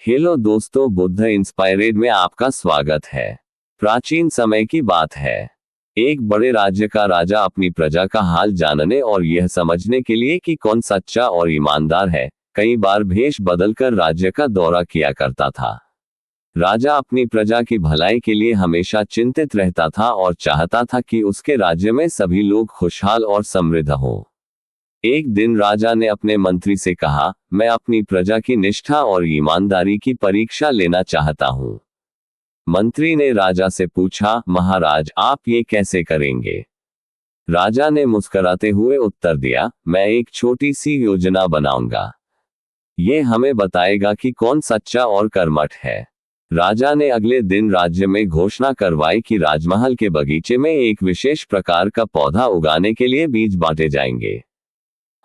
Hello दोस्तों, बुद्ध इंस्पायरेड में आपका स्वागत है। प्राचीन समय की बात है। एक बड़े राज्य का राजा अपनी प्रजा का हाल जानने और यह समझने के लिए कि कौन सच्चा और ईमानदार है, कई बार भेष बदलकर राज्य का दौरा किया करता था। राजा अपनी प्रजा की भलाई के लिए हमेशा चिंतित रहता था और चाहता था कि उसके राज्य में सभी लोग खुशहाल और समृद्ध हों। एक दिन राजा ने अपने मंत्री से कहा, मैं अपनी प्रजा की निष्ठा और ईमानदारी की परीक्षा लेना चाहता हूँ। मंत्री ने राजा से पूछा, महाराज आप ये कैसे करेंगे? राजा ने मुस्कुराते हुए उत्तर दिया, मैं एक छोटी सी योजना बनाऊंगा। ये हमें बताएगा कि कौन सच्चा और कर्मठ है। राजा ने अगले दिन राज्य में घोषणा करवाई कि राजमहल के बगीचे में एक विशेष प्रकार का पौधा उगाने के लिए बीज बांटे जाएंगे।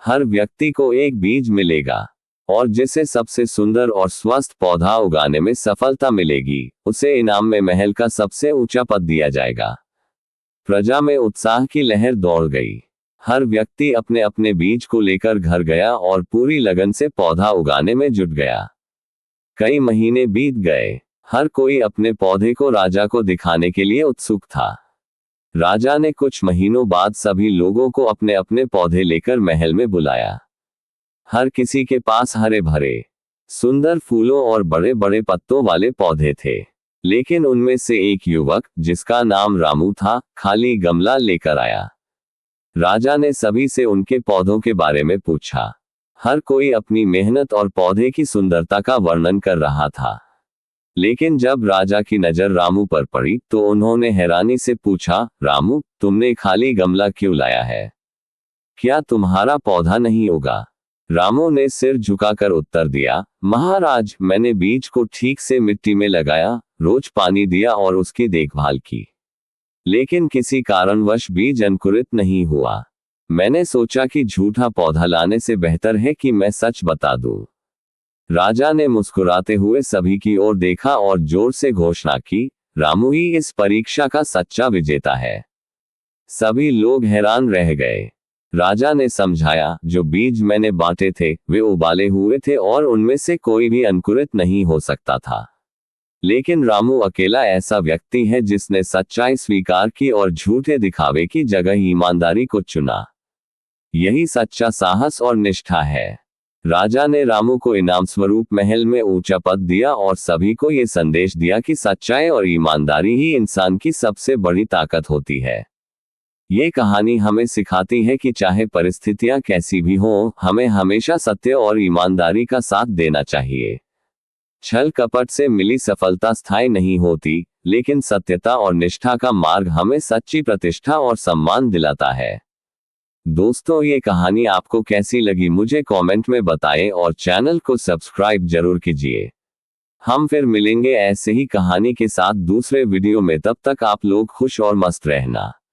हर व्यक्ति को एक बीज मिलेगा और जिसे सबसे सुंदर और स्वस्थ पौधा उगाने में सफलता मिलेगी, उसे इनाम में महल का सबसे ऊंचा पद दिया जाएगा। प्रजा में उत्साह की लहर दौड़ गई। हर व्यक्ति अपने अपने बीज को लेकर घर गया और पूरी लगन से पौधा उगाने में जुट गया। कई महीने बीत गए। हर कोई अपने पौधे को राजा को दिखाने के लिए उत्सुक था। राजा ने कुछ महीनों बाद सभी लोगों को अपने अपने पौधे लेकर महल में बुलाया। हर किसी के पास हरे भरे, सुंदर फूलों और बड़े बड़े पत्तों वाले पौधे थे। लेकिन उनमें से एक युवक, जिसका नाम रामू था, खाली गमला लेकर आया। राजा ने सभी से उनके पौधों के बारे में पूछा। हर कोई अपनी मेहनत और पौधे की सुंदरता का वर्णन कर रहा था। लेकिन जब राजा की नजर रामू पर पड़ी तो उन्होंने हैरानी से पूछा, रामू तुमने खाली गमला क्यों लाया है? क्या तुम्हारा पौधा नहीं होगा? रामू ने सिर झुकाकर उत्तर दिया, महाराज मैंने बीज को ठीक से मिट्टी में लगाया, रोज पानी दिया और उसकी देखभाल की, लेकिन किसी कारणवश बीज अंकुरित नहीं हुआ। मैंने सोचा कि झूठा पौधा लाने से बेहतर है कि मैं सच बता दूं। राजा ने मुस्कुराते हुए सभी की ओर देखा और जोर से घोषणा की, रामू ही इस परीक्षा का सच्चा विजेता है। सभी लोग हैरान रह गए। राजा ने समझाया, जो बीज मैंने बांटे थे वे उबाले हुए थे और उनमें से कोई भी अंकुरित नहीं हो सकता था। लेकिन रामू अकेला ऐसा व्यक्ति है जिसने सच्चाई स्वीकार की और झूठे दिखावे की जगह ईमानदारी को चुना। यही सच्चा साहस और निष्ठा है। राजा ने रामू को इनाम स्वरूप महल में ऊंचा पद दिया और सभी को ये संदेश दिया कि सच्चाई और ईमानदारी ही इंसान की सबसे बड़ी ताकत होती है। ये कहानी हमें सिखाती है कि चाहे परिस्थितियां कैसी भी हों, हमें हमेशा सत्य और ईमानदारी का साथ देना चाहिए। छल कपट से मिली सफलता स्थायी नहीं होती, लेकिन सत्यता और निष्ठा का मार्ग हमें सच्ची प्रतिष्ठा और सम्मान दिलाता है। दोस्तों, ये कहानी आपको कैसी लगी मुझे कमेंट में बताएं और चैनल को सब्सक्राइब जरूर कीजिए। हम फिर मिलेंगे ऐसे ही कहानी के साथ दूसरे वीडियो में। तब तक आप लोग खुश और मस्त रहना।